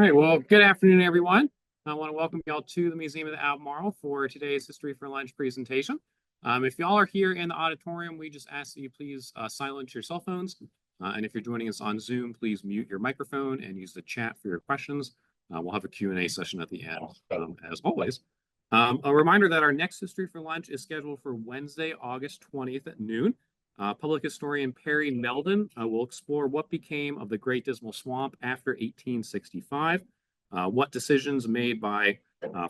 right, well, good afternoon, everyone. I want to welcome y'all to the Museum of the Albemarle for today's History for Lunch presentation. If y'all are here in the auditorium, we just ask that you please silence your cell phones. And if you're joining us on Zoom, please mute your microphone and use the chat for your questions. We'll have a Q&A session at the end, as always. A reminder that our next History for Lunch is scheduled for Wednesday, August 20th at noon. Public historian Perry Meldon will explore what became of the Great Dismal Swamp after 1865, what decisions made by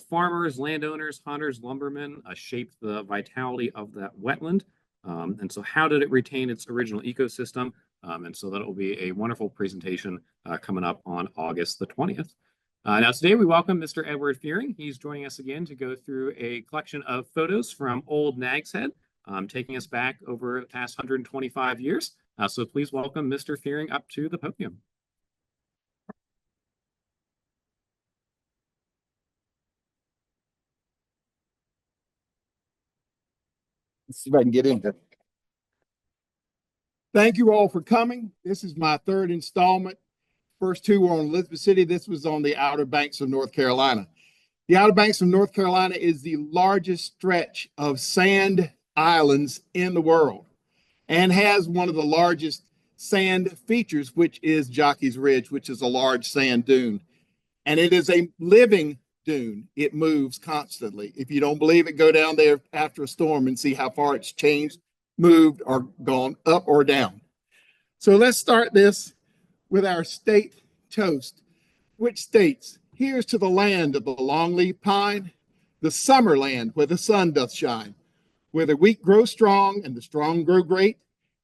farmers, landowners, hunters, lumbermen shaped the vitality of that wetland, and so how did it retain its original ecosystem? And so that will be a wonderful presentation coming up on August the 20th. Now today we welcome Mr. Edward Fearing. He's joining us again to go through a collection of photos from old Nags Head, taking us back over the past 125 years. So please welcome Mr. Fearing up to the podium. Let's see if I can get into it. Thank you all for coming. This is my third installment. First two were on Elizabeth City. This was on the Outer Banks of North Carolina. The Outer Banks of North Carolina is the largest stretch of sand islands in the world and has one of the largest sand features, which is Jockey's Ridge, which is a large sand dune. And it is a living dune. It moves constantly. If you don't believe it, go down there after a storm and see how far it's changed, moved, or gone up or down. So let's start this with our state toast, which states, "Here's to the land of the longleaf pine, the summer land where the sun doth shine, where the weak grow strong and the strong grow great.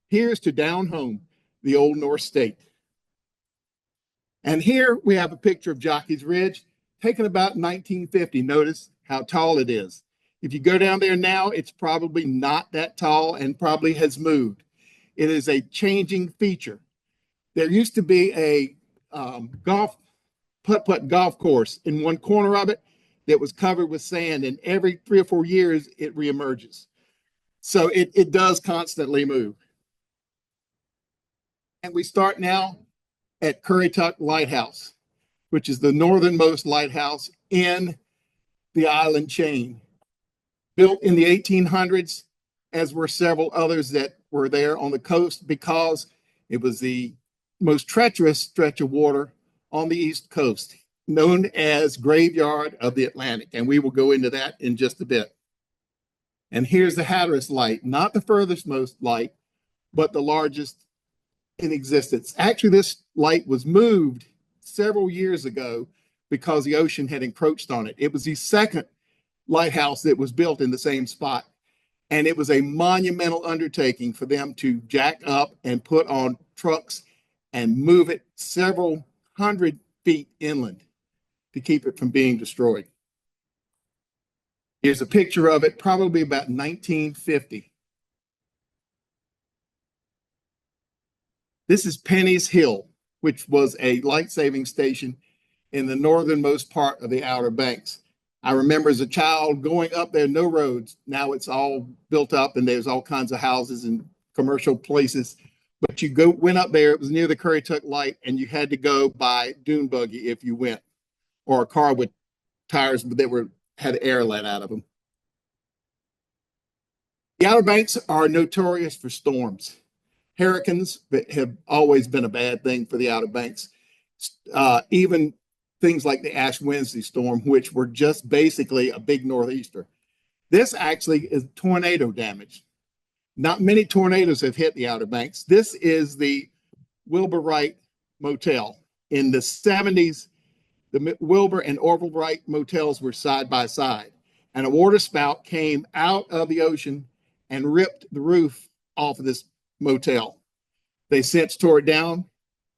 Here's to down home, the old North State." And here we have a picture of Jockey's Ridge, taken about 1950. Notice how tall it is. If you go down there now, it's probably not that tall and probably has moved. It is a changing feature. There used to be a putt-putt golf course in one corner of it that was covered with sand, and every 3 or 4 years it reemerges. So it does constantly move. And we start now at Currituck Lighthouse, which is the northernmost lighthouse in the island chain. Built in the 1800s, as were several others that were there on the coast, because it was the most treacherous stretch of water on the East Coast, known as Graveyard of the Atlantic. And we will go into that in just a bit. And here's the Hatteras Light, not the furthest most light, but the largest in existence. Actually, this light was moved several years ago because the ocean had encroached on it. It was the second lighthouse that was built in the same spot. And it was a monumental undertaking for them to jack up and put on trucks and move it several hundred feet inland to keep it from being destroyed. Here's a picture of it, probably about 1950. This is Penny's Hill, which was a light-saving station in the northernmost part of the Outer Banks. I remember as a child going up there, no roads. Now it's all built up and there's all kinds of houses and commercial places. But you went up there, it was near the Currituck Light, and you had to go by dune buggy if you went, or a car with tires that had air let out of them. The Outer Banks are notorious for storms. Hurricanes have always been a bad thing for the Outer Banks. Even things like the Ash Wednesday storm, which were just basically a big northeaster. This actually is tornado damage. Not many tornadoes have hit the Outer Banks. This is the Wilbur Wright Motel. In the 70s, the Wilbur and Orville Wright motels were side by side, and a water spout came out of the ocean and ripped the roof off of this motel. They since tore it down,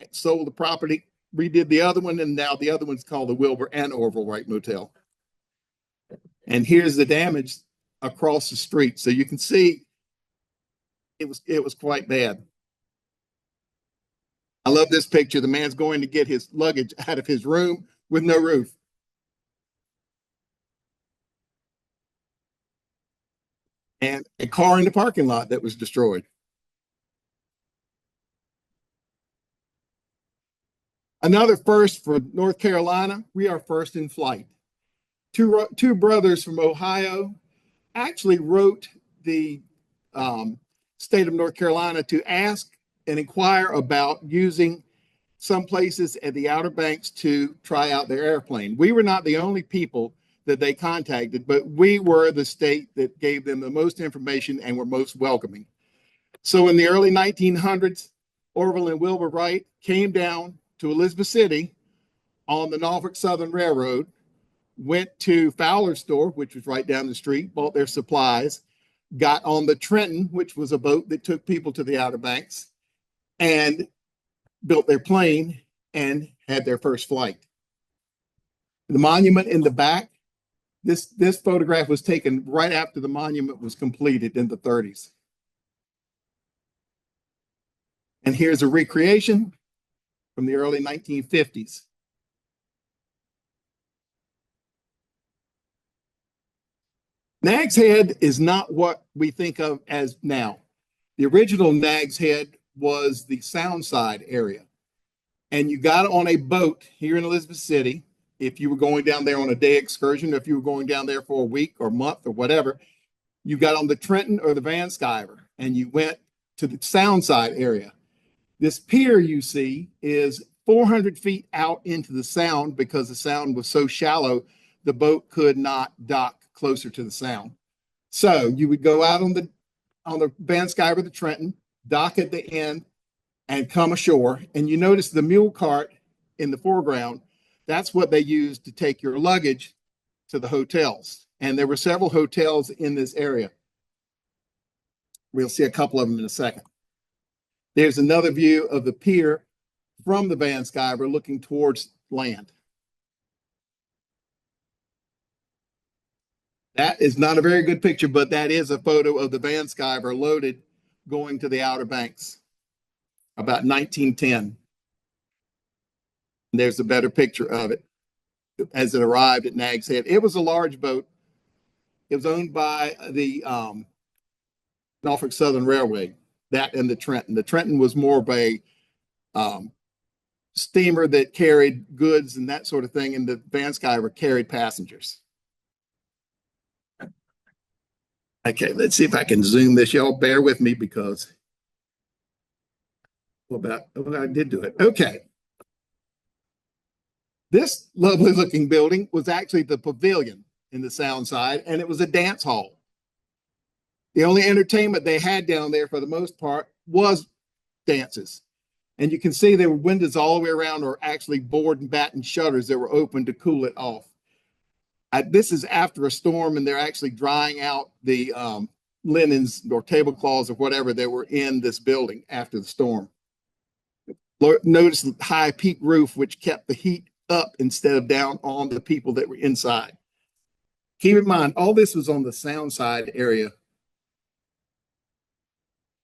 sold the property, redid the other one, and now the other one's called the Wilbur and Orville Wright Motel. And here's the damage across the street. So you can see it was quite bad. I love this picture. The man's going to get his luggage out of his room with no roof. And a car in the parking lot that was destroyed. Another first for North Carolina, we are first in flight. Two brothers from Ohio actually wrote the state of North Carolina to ask and inquire about using some places at the Outer Banks to try out their airplane. We were not the only people that they contacted, but we were the state that gave them the most information and were most welcoming. So in the early 1900s, Orville and Wilbur Wright came down to Elizabeth City on the Norfolk Southern Railroad, went to Fowler's store, which was right down the street, bought their supplies, got on the Trenton, which was a boat that took people to the Outer Banks, and built their plane and had their first flight. The monument in the back, this photograph was taken right after the monument was completed in the 30s. And here's a recreation from the early 1950s. Nags Head is not what we think of as now. The original Nags Head was the Soundside area. And you got on a boat here in Elizabeth City. If you were going down there on a day excursion, or if you were going down there for a week or month or whatever, you got on the Trenton or the Van Skyver and you went to the Soundside area. This pier you see is 400 feet out into the Sound because the Sound was so shallow, the boat could not dock closer to the Sound. So you would go out on the Van Skyver, the Trenton, dock at the end, and come ashore. And you notice the mule cart in the foreground. That's what they used to take your luggage to the hotels. And there were several hotels in this area. We'll see a couple of them in a second. There's another view of the pier from the Van Skyver looking towards land. That is not a very good picture, but that is a photo of the Van Skyver loaded going to the Outer Banks about 1910. And there's a better picture of it as it arrived at Nags Head. It was a large boat. It was owned by the Norfolk Southern Railway, that and the Trenton. The Trenton was more of a steamer that carried goods and that sort of thing, and the Van Skyver carried passengers. Okay, let's see if I can zoom this. Y'all bear with me because I did do it. Okay. This lovely looking building was actually the pavilion in the Sound side, and it was a dance hall. The only entertainment they had down there for the most part was dances. And you can see there were windows all the way around, or actually board and batten shutters that were open to cool it off. This is after a storm, and they're actually drying out the linens or tablecloths or whatever that were in this building after the storm. Notice the high peak roof, which kept the heat up instead of down on the people that were inside. Keep in mind, all this was on the Sound side area.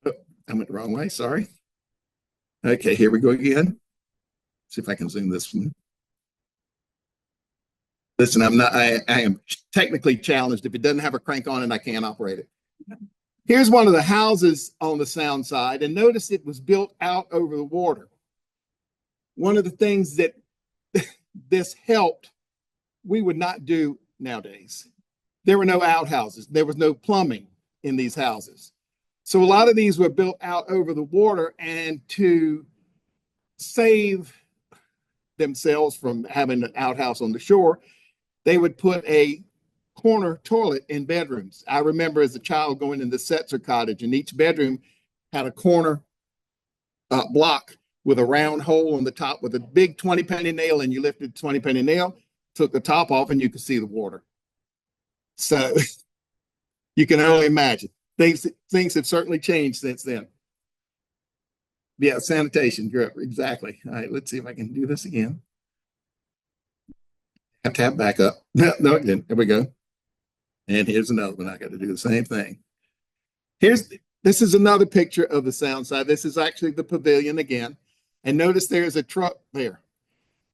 Oh, I went the wrong way, sorry. Okay, here we go again. See if I can zoom this one. Listen, I am technically challenged. If it doesn't have a crank on it, I can't operate it. Here's one of the houses on the Sound side, and notice it was built out over the water. One of the things that this helped, we would not do nowadays. There were no outhouses. There was no plumbing in these houses. So a lot of these were built out over the water, and to save themselves from having an outhouse on the shore, they would put a corner toilet in bedrooms. I remember as a child going in the Setzer cottage, and each bedroom had a corner block with a round hole on the top with a big 20-penny nail, and you lifted the 20-penny nail, took the top off, and you could see the water. So you can only imagine. Things have certainly changed since then. Yeah, sanitation, exactly. All right, let's see if I can do this again. I have to have back up. No, it didn't. There we go. And here's another one. I got to do the same thing. This is another picture of the Sound side. This is actually the pavilion again. And notice there's a truck there.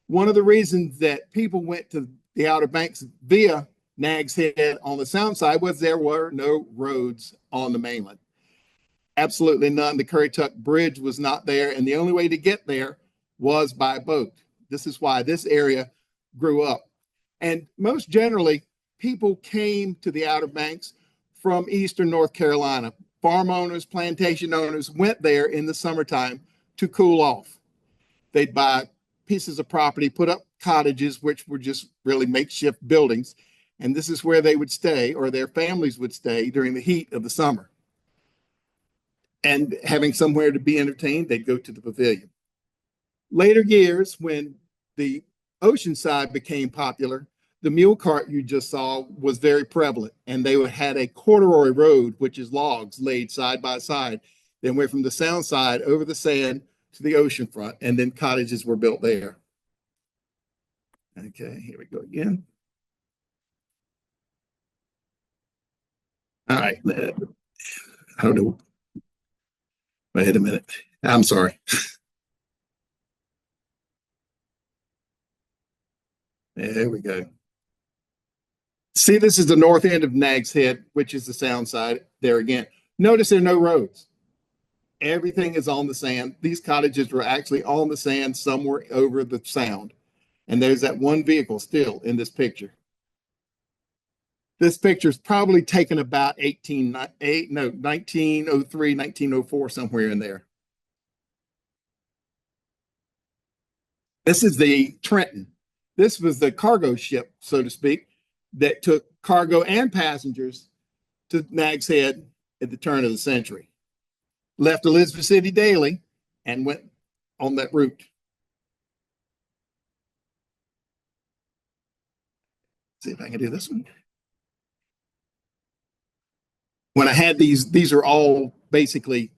One of the reasons that people went to the Outer Banks via Nags Head on the Sound side was there were no roads on the mainland. Absolutely none. The Currituck Bridge was not there, and the only way to get there was by boat. This is why this area grew up. And most generally, people came to the Outer Banks from eastern North Carolina. Farm owners, plantation owners went there in the summertime to cool off. They'd buy pieces of property, put up cottages, which were just really makeshift buildings. And this is where they would stay, or their families would stay during the heat of the summer. And having somewhere to be entertained, they'd go to the pavilion. Later years, when the ocean side became popular, the mule cart you just saw was very prevalent, and they had a corduroy road, which is logs laid side by side. Then went from the sound side over the sand to the ocean front, and then cottages were built there. Okay, here we go again. All right, I don't know. Wait a minute. I'm sorry. There we go. See, this is the north end of Nags Head, which is the sound side there again. Notice there are no roads. Everything is on the sand. These cottages were actually on the sand somewhere over the sound. And there's that one vehicle still in this picture. This picture is probably taken about 1903, 1904, somewhere in there. This is the Trenton. This was the cargo ship, so to speak, that took cargo and passengers to Nags Head at the turn of the century. Left Elizabeth City daily and went on that route. See if I can do this one. When I had these are all basically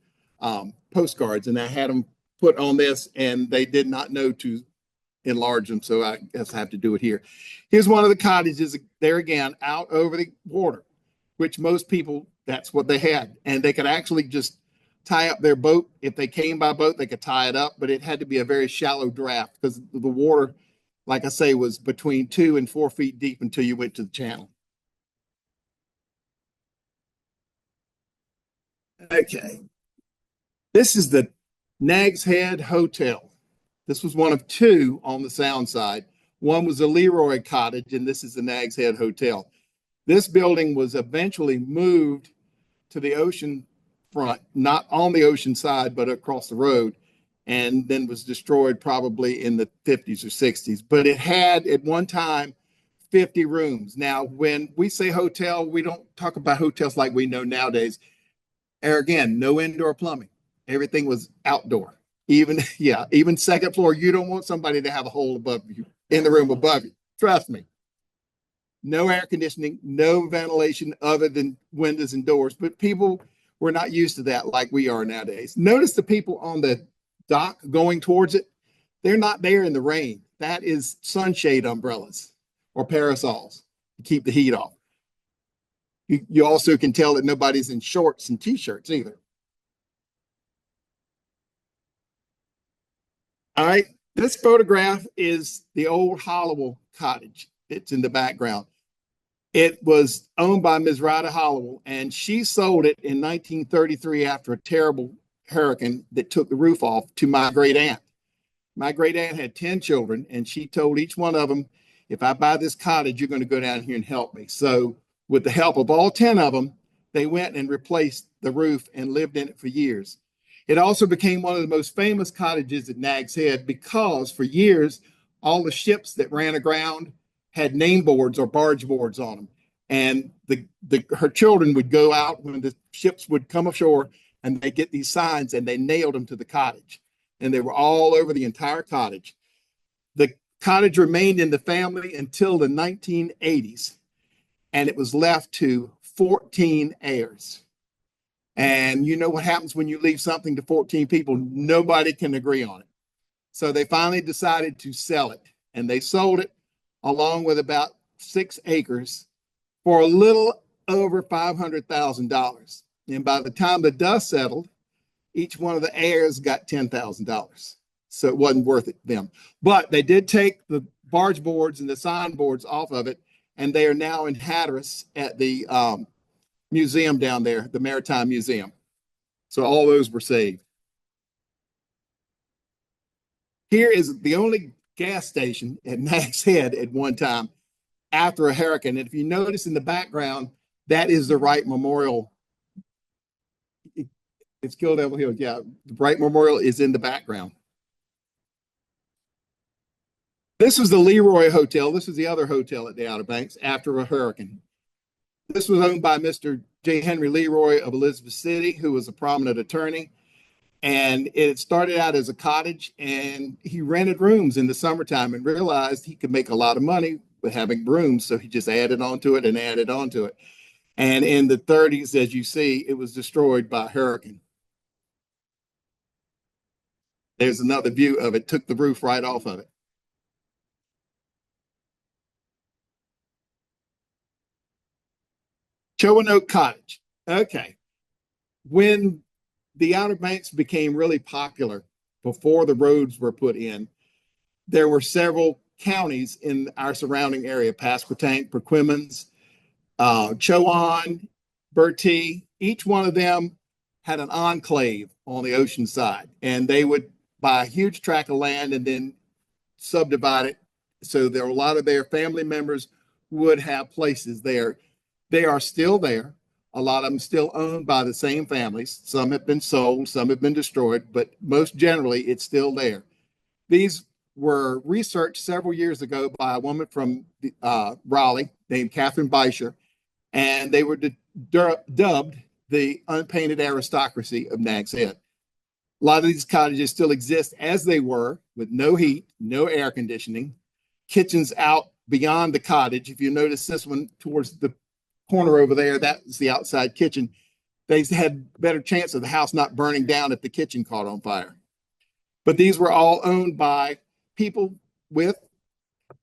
postcards, and I had them put on this, and they did not know to enlarge them, so I guess I have to do it here. Here's one of the cottages there again, out over the water, which most people, that's what they had. And they could actually just tie up their boat. If they came by boat, they could tie it up, but it had to be a very shallow draft because the water, like I say, was between 2 and 4 feet deep until you went to the channel. Okay. This is the Nags Head Hotel. This was one of two on the sound side. One was the Leroy Cottage, and this is the Nags Head Hotel. This building was eventually moved to the ocean front, not on the ocean side, but across the road, and then was destroyed probably in the 50s or 60s. But it had at one time 50 rooms. Now, when we say hotel, we don't talk about hotels like we know nowadays. Or again, no indoor plumbing. Everything was outdoor. Even second floor, you don't want somebody to have a hole above you in the room above you. Trust me. No air conditioning, no ventilation other than windows and doors. But people were not used to that like we are nowadays. Notice the people on the dock going towards it. They're not there in the rain. That is sunshade umbrellas or parasols to keep the heat off. You also can tell that nobody's in shorts and t-shirts either. All right, this photograph is the old Hollowell cottage. It's in the background. It was owned by Ms. Rhoda Hollowell, and she sold it in 1933 after a terrible hurricane that took the roof off to my great aunt. My great aunt had 10 children, and she told each one of them, if I buy this cottage, you're going to go down here and help me. So with the help of all 10 of them, they went and replaced the roof and lived in it for years. It also became one of the most famous cottages at Nags Head because for years, all the ships that ran aground had name boards or barge boards on them. And her children would go out when the ships would come ashore and they get these signs and they nailed them to the cottage. And they were all over the entire cottage. The cottage remained in the family until the 1980s, and it was left to 14 heirs. And you know what happens when you leave something to 14 people? Nobody can agree on it. So they finally decided to sell it, and they sold it along with about 6 acres for a little over $500,000. And by the time the dust settled, each one of the heirs got $10,000. So it wasn't worth it to them. But they did take the barge boards and the sign boards off of it, and they are now in Hatteras at the museum down there, the Maritime Museum. So all those were saved. Here is the only gas station at Nags Head at one time after a hurricane. And if you notice in the background, that is the Wright Memorial. It's Kill Devil Hill. Yeah, the Wright Memorial is in the background. This was the Leroy Hotel. This was the other hotel at the Outer Banks after a hurricane. This was owned by Mr. J. Henry Leroy of Elizabeth City, who was a prominent attorney. And it started out as a cottage, and he rented rooms in the summertime and realized he could make a lot of money with having rooms. So he just added onto it and added onto it. And in the 30s, as you see, it was destroyed by a hurricane. There's another view of it, took the roof right off of it. Choanoke Cottage. Okay. When the Outer Banks became really popular before the roads were put in, there were several counties in our surrounding area, Pasquotank, Perquimans, Chowan, Bertie. Each one of them had an enclave on the ocean side, and they would buy a huge tract of land and then subdivide it. So there were a lot of their family members would have places there. They are still there. A lot of them still owned by the same families. Some have been sold, some have been destroyed, but most generally it's still there. These were researched several years ago by a woman from Raleigh named Catherine Beischer, and they were dubbed the unpainted aristocracy of Nags Head. A lot of these cottages still exist as they were, with no heat, no air conditioning, kitchens out beyond the cottage. If you notice this one towards the corner over there, that's the outside kitchen. They had better chance of the house not burning down if the kitchen caught on fire. But these were all owned by people with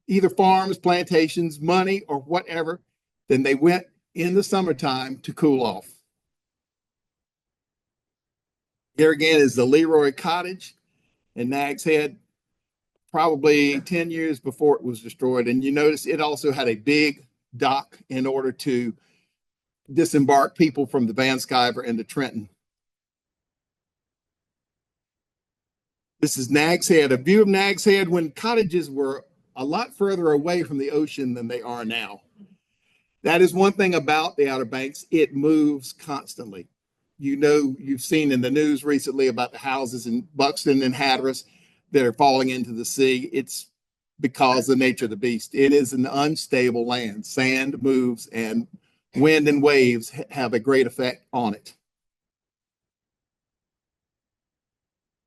either farms, plantations, money, or whatever. Then they went in the summertime to cool off. Here again is the Leroy Cottage in Nags Head, probably 10 years before it was destroyed. And you notice it also had a big dock in order to disembark people from the Van Sciver into Trenton. This is Nags Head, a view of Nags Head when cottages were a lot further away from the ocean than they are now. That is one thing about the Outer Banks. It moves constantly. You know, you've seen in the news recently about the houses in Buxton and Hatteras that are falling into the sea. It's because of the nature of the beast. It is an unstable land. Sand moves, and wind and waves have a great effect on it.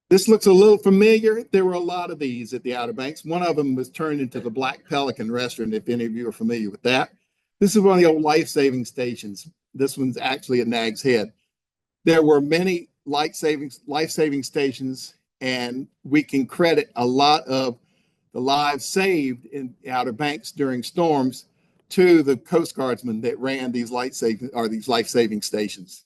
This looks a little familiar. There were a lot of these at the Outer Banks. One of them was turned into the Black Pelican restaurant, if any of you are familiar with that. This is one of the old life-saving stations. This one's actually at Nags Head. There were many life-saving stations, and we can credit a lot of the lives saved in the Outer Banks during storms to the Coast Guardsmen that ran these life-saving stations.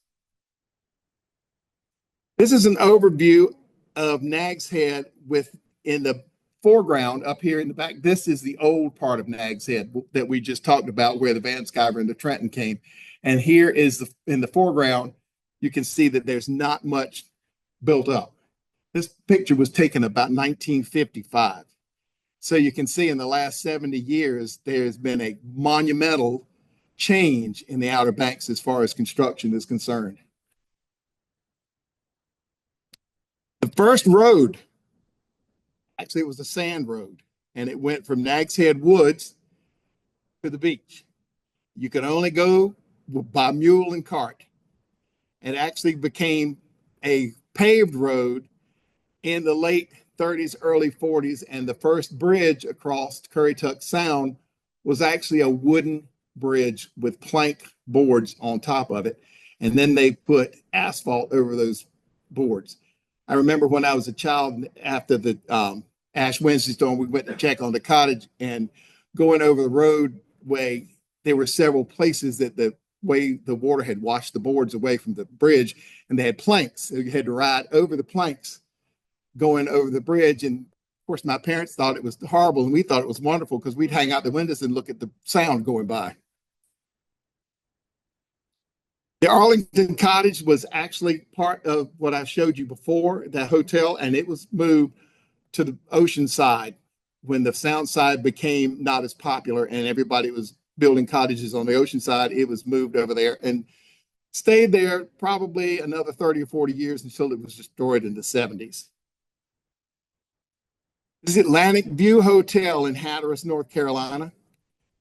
This is an overview of Nags Head with in the foreground up here in the back. This is the old part of Nags Head that we just talked about, where the Van Sciver and the Trenton came. And here is in the foreground, you can see that there's not much built up. This picture was taken about 1955. So you can see in the last 70 years, there's been a monumental change in the Outer Banks as far as construction is concerned. The first road, actually it was a sand road, and it went from Nags Head Woods to the beach. You could only go by mule and cart. It actually became a paved road in the late 30s, early 40s, and the first bridge across Currituck Sound was actually a wooden bridge with plank boards on top of it. And then they put asphalt over those boards. I remember when I was a child, after the Ash Wednesday storm, we went to check on the cottage, and going over the roadway, there were several places that the way the water had washed the boards away from the bridge, and they had planks. So you had to ride over the planks going over the bridge. And of course, my parents thought it was horrible, and we thought it was wonderful because we'd hang out the windows and look at the sound going by. The Arlington Cottage was actually part of what I showed you before, that hotel, and it was moved to the ocean side when the sound side became not as popular and everybody was building cottages on the ocean side, it was moved over there and stayed there probably another 30 or 40 years until it was destroyed in the 70s. This is Atlantic View Hotel in Hatteras, North Carolina.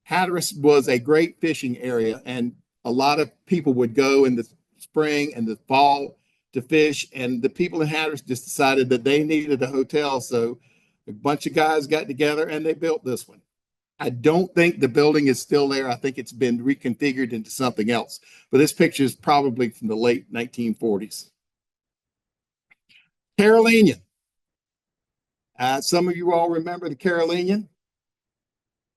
Hatteras was a great fishing area, and a lot of people would go in the spring and the fall to fish. And the people in Hatteras just decided that they needed a hotel. So a bunch of guys got together and they built this one. I don't think the building is still there. I think it's been reconfigured into something else. But this picture is probably from the late 1940s. Carolinian. Some of you all remember the Carolinian.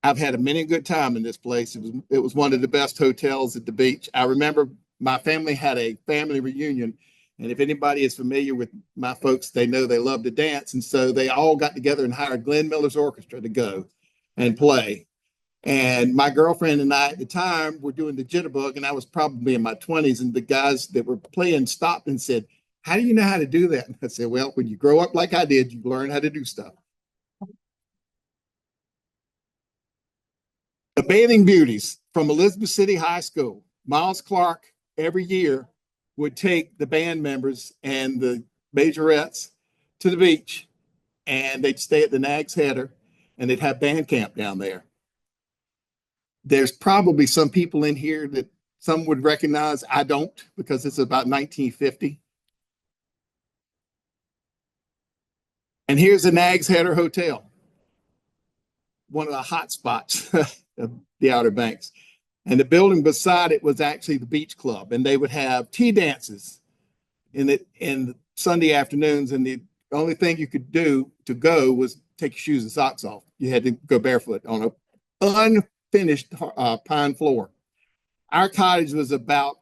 I've had a many good time in this place. It was one of the best hotels at the beach. I remember my family had a family reunion, and if anybody is familiar with my folks, they know they love to dance, and so they all got together and hired Glenn Miller's orchestra to go and play. And my girlfriend and I at the time were doing the jitterbug, and I was probably in my 20s, and the guys that were playing stopped and said, "How do you know how to do that?" And I said, "Well, when you grow up like I did, you learn how to do stuff." The Bathing Beauties from Elizabeth City High School. Miles Clark every year would take the band members and the majorettes to the beach, and they'd stay at the Nags Header, and they'd have band camp down there. There's probably some people in here that some would recognize. I don't, because it's about 1950. And here's the Nags Header Hotel, one of the hot spots of the Outer Banks. And the building beside it was actually the beach club, and they would have tea dances in Sunday afternoons. And the only thing you could do to go was take your shoes and socks off. You had to go barefoot on an unfinished pine floor. Our cottage was about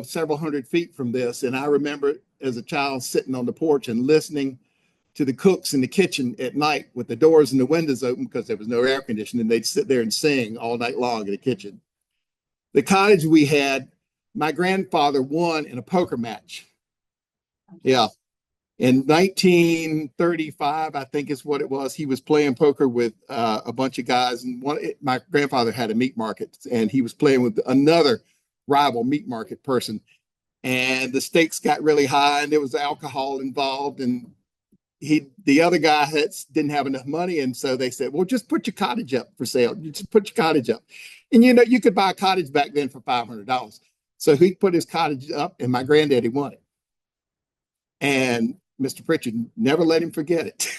several hundred feet from this, and I remember as a child sitting on the porch and listening to the cooks in the kitchen at night with the doors and the windows open because there was no air conditioning. They'd sit there and sing all night long in the kitchen. The cottage we had, my grandfather won in a poker match. Yeah. In 1935, I think is what it was. He was playing poker with a bunch of guys. And my grandfather had a meat market, and he was playing with another rival meat market person. And the stakes got really high, and there was alcohol involved. And the other guy didn't have enough money, and so they said, "Well, just put your cottage up for sale. You just put your cottage up." And you could buy a cottage back then for $500. So he put his cottage up, and my granddaddy won it. And Mr. Pritchard never let him forget it.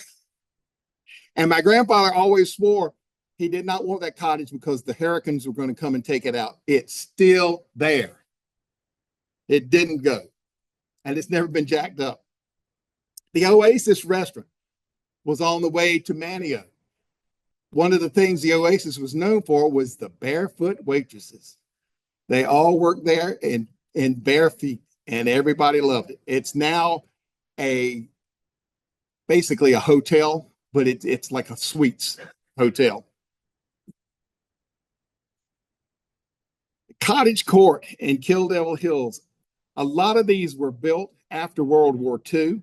And my grandfather always swore he did not want that cottage because the hurricanes were going to come and take it out. It's still there. It didn't go, and it's never been jacked up. The Oasis restaurant was on the way to Manio. One of the things the Oasis was known for was the barefoot waitresses. They all worked there in bare feet, and everybody loved it. It's now basically a hotel, but it's like a suites hotel. Cottage Court in Kill Devil Hills. A lot of these were built after World War II.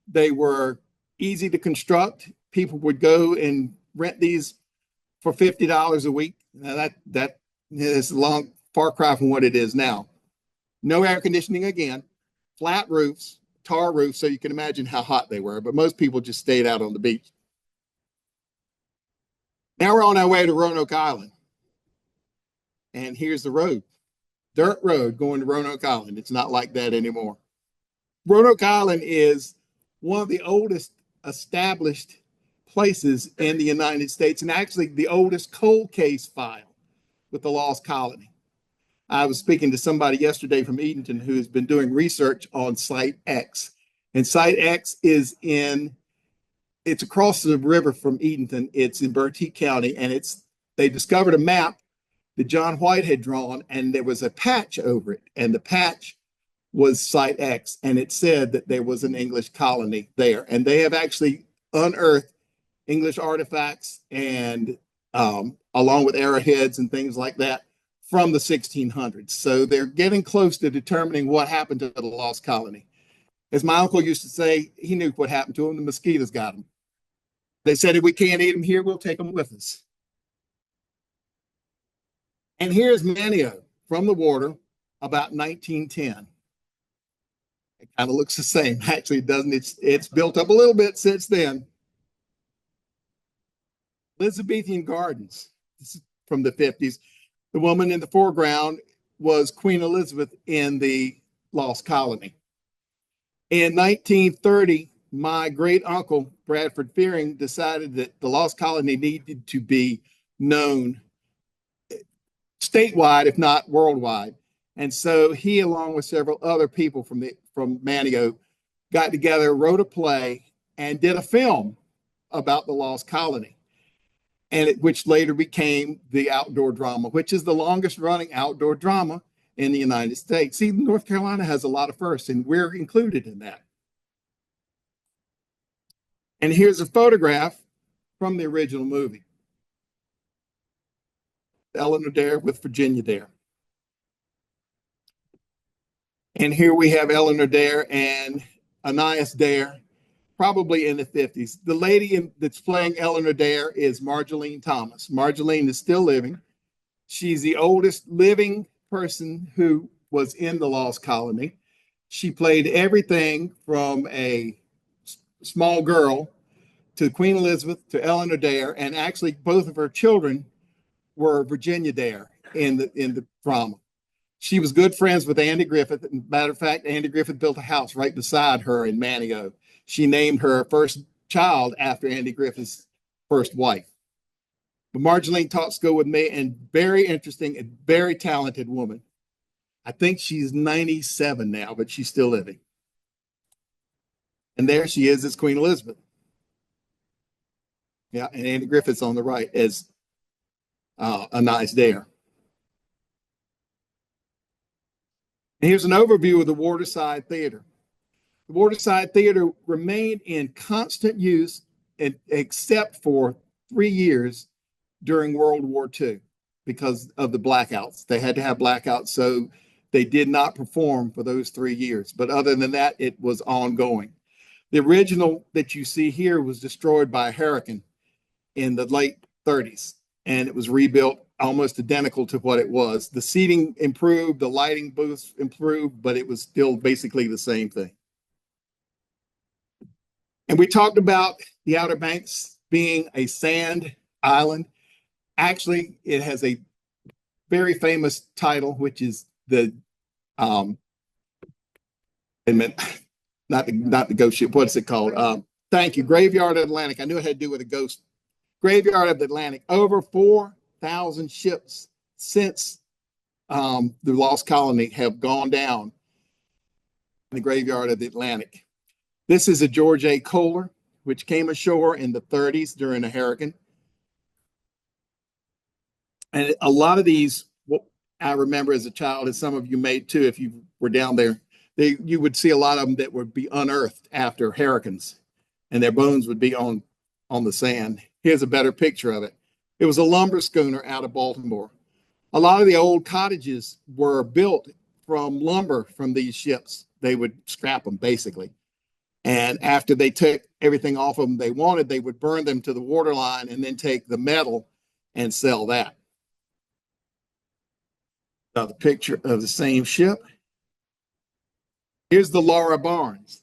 They were easy to construct. People would go and rent these for $50 a week. Now that is a long far cry from what it is now. No air conditioning again, flat roofs, tar roofs, so you can imagine how hot they were. But most people just stayed out on the beach. Now we're on our way to Roanoke Island. And here's the road. Dirt road going to Roanoke Island. It's not like that anymore. Roanoke Island is one of the oldest established places in the United States, and actually the oldest cold case file with the Lost Colony. I was speaking to somebody yesterday from Edenton who has been doing research on Site X. And Site X it's across the river from Edenton. It's in Bertie County, and they discovered a map that John White had drawn, and there was a patch over it, and the patch was Site X, and it said that there was an English colony there. And they have actually unearthed English artifacts and along with arrowheads and things like that from the 1600s. So they're getting close to determining what happened to the lost colony. As my uncle used to say, he knew what happened to them. The mosquitoes got them. They said if we can't eat them here, we'll take them with us. And here's Manio from the water about 1910. It kind of looks the same. Actually, it doesn't. It's built up a little bit since then. Elizabethan gardens. This is from the 50s. The woman in the foreground was Queen Elizabeth in the Lost Colony. In 1930, my great uncle, Bradford Fearing, decided that the Lost Colony needed to be known statewide, if not worldwide. And so he, along with several other people from Manio, got together, wrote a play, and did a film about the Lost Colony, which later became the outdoor drama, which is the longest running outdoor drama in the United States. See, North Carolina has a lot of firsts, and we're included in that. And here's a photograph from the original movie. Eleanor Dare with Virginia Dare. And here we have Eleanor Dare and Ananias Dare, probably in the 50s. The lady that's playing Eleanor Dare is Marjolaine Thomas. Marjolaine is still living. She's the oldest living person who was in the Lost Colony. She played everything from a small girl to Queen Elizabeth to Eleanor Dare, and actually both of her children were Virginia Dare in the drama. She was good friends with Andy Griffith. Matter of fact, Andy Griffith built a house right beside her in Manio. She named her first child after Andy Griffith's first wife. But Marjolaine taught school with me, and very interesting and very talented woman. I think she's 97 now, but she's still living. And there she is as Queen Elizabeth. Yeah, and Andy Griffith's on the right as Ananias Dare. And here's an overview of the Waterside Theater. The Waterside Theater remained in constant use except for 3 years during World War II because of the blackouts. They had to have blackouts, so they did not perform for those 3 years. But other than that, it was ongoing. The original that you see here was destroyed by a hurricane in the late 30s, and it was rebuilt almost identical to what it was. The seating improved, the lighting booths improved, but it was still basically the same thing. And we talked about the Outer Banks being a sand island. Actually, it has a very famous title, which is the not the ghost ship. What's it called? Thank you, Graveyard Atlantic. I knew it had to do with a ghost. Graveyard of the Atlantic. Over 4,000 ships since the Lost Colony have gone down in the Graveyard of the Atlantic. This is a George A. Kohler, which came ashore in the 30s during a hurricane. And a lot of these, I remember as a child, and some of you may too, if you were down there, you would see a lot of them that would be unearthed after hurricanes, and their bones would be on the sand. Here's a better picture of it. It was a lumber schooner out of Baltimore. A lot of the old cottages were built from lumber from these ships. They would scrap them basically. And after they took everything off of them they wanted, they would burn them to the waterline and then take the metal and sell that. Another picture of the same ship. Here's the Laura Barnes.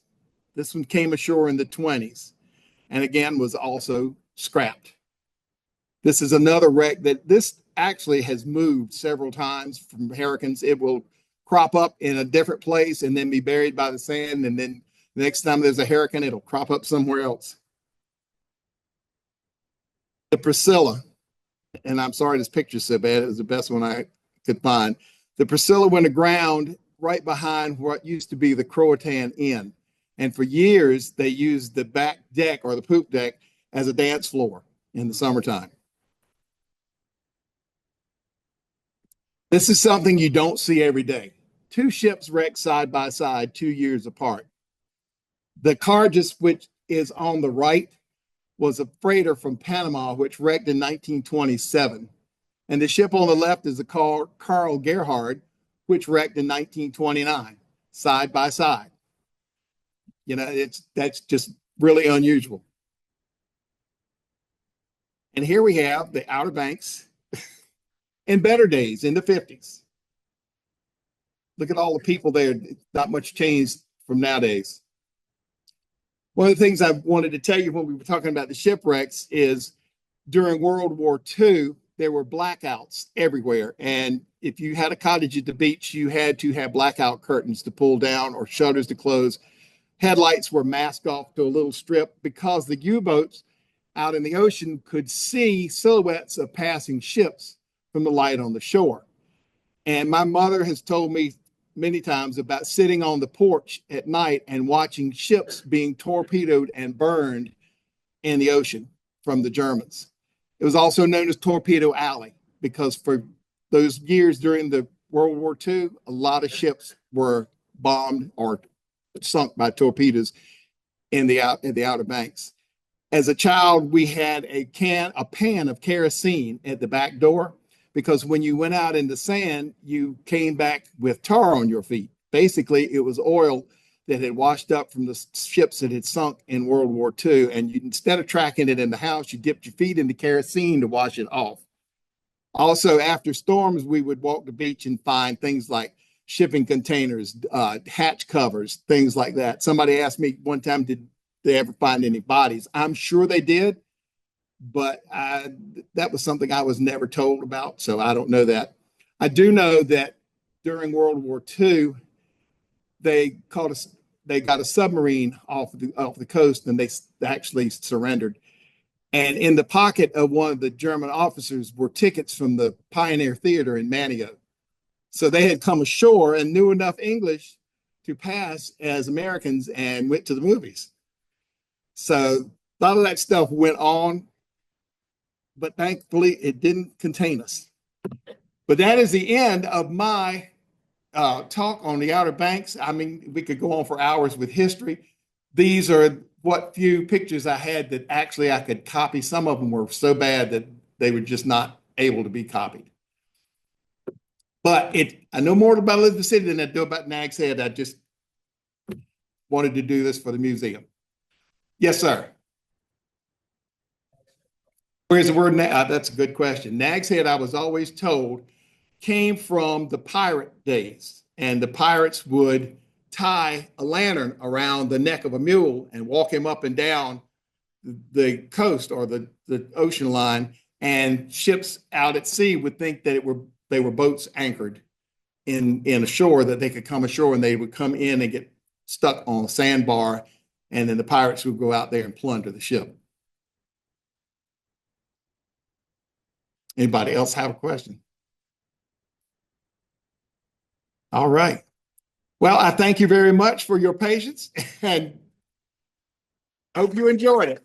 This one came ashore in the 20s and again was also scrapped. This is another wreck that this actually has moved several times from hurricanes. It will crop up in a different place and then be buried by the sand. And then the next time there's a hurricane, it'll crop up somewhere else. The Priscilla, and I'm sorry this picture's so bad. It was the best one I could find. The Priscilla went aground right behind what used to be the Croatan Inn. And for years, they used the back deck or the poop deck as a dance floor in the summertime. This is something you don't see every day. Two ships wrecked side by side 2 years apart. The Cargus, which is on the right, was a freighter from Panama, which wrecked in 1927. And the ship on the left is the Carl Gerhard, which wrecked in 1929, side by side. You know, that's just really unusual. And here we have the Outer Banks in better days in the 50s. Look at all the people there. Not much changed from nowadays. One of the things I wanted to tell you when we were talking about the shipwrecks is during World War II, there were blackouts everywhere. And if you had a cottage at the beach, you had to have blackout curtains to pull down or shutters to close. Headlights were masked off to a little strip because the U-boats out in the ocean could see silhouettes of passing ships from the light on the shore. And my mother has told me many times about sitting on the porch at night and watching ships being torpedoed and burned in the ocean from the Germans. It was also known as Torpedo Alley because for those years during the World War II, a lot of ships were bombed or sunk by torpedoes in the Outer Banks. As a child, we had a pan of kerosene at the back door because when you went out in the sand, you came back with tar on your feet. Basically, it was oil that had washed up from the ships that had sunk in World War II. And instead of tracking it in the house, you dipped your feet into kerosene to wash it off. Also, after storms, we would walk the beach and find things like shipping containers, hatch covers, things like that. Somebody asked me one time, did they ever find any bodies? I'm sure they did, but that was something I was never told about, so I don't know that. I do know that during World War II, they got a submarine off the coast, and they actually surrendered. And in the pocket of one of the German officers were tickets from the Pioneer Theater in Manio. So they had come ashore and knew enough English to pass as Americans and went to the movies. So a lot of that stuff went on, but thankfully it didn't contain us. But that is the end of my talk on the Outer Banks. I mean, we could go on for hours with history. These are what few pictures I had that actually I could copy. Some of them were so bad that they were just not able to be copied. But I know more about Elizabeth City than I do about Nags Head. I just wanted to do this for the museum. Yes, sir. Where's the word? That's a good question. Nags Head, I was always told, came from the pirate days. And the pirates would tie a lantern around the neck of a mule and walk him up and down the coast or the ocean line. And ships out at sea would think that they were boats anchored in a shore, that they could come ashore and they would come in and get stuck on a sandbar. And then the pirates would go out there and plunder the ship. Anybody else have a question? All right. Well, I thank you very much for your patience and hope you enjoyed it.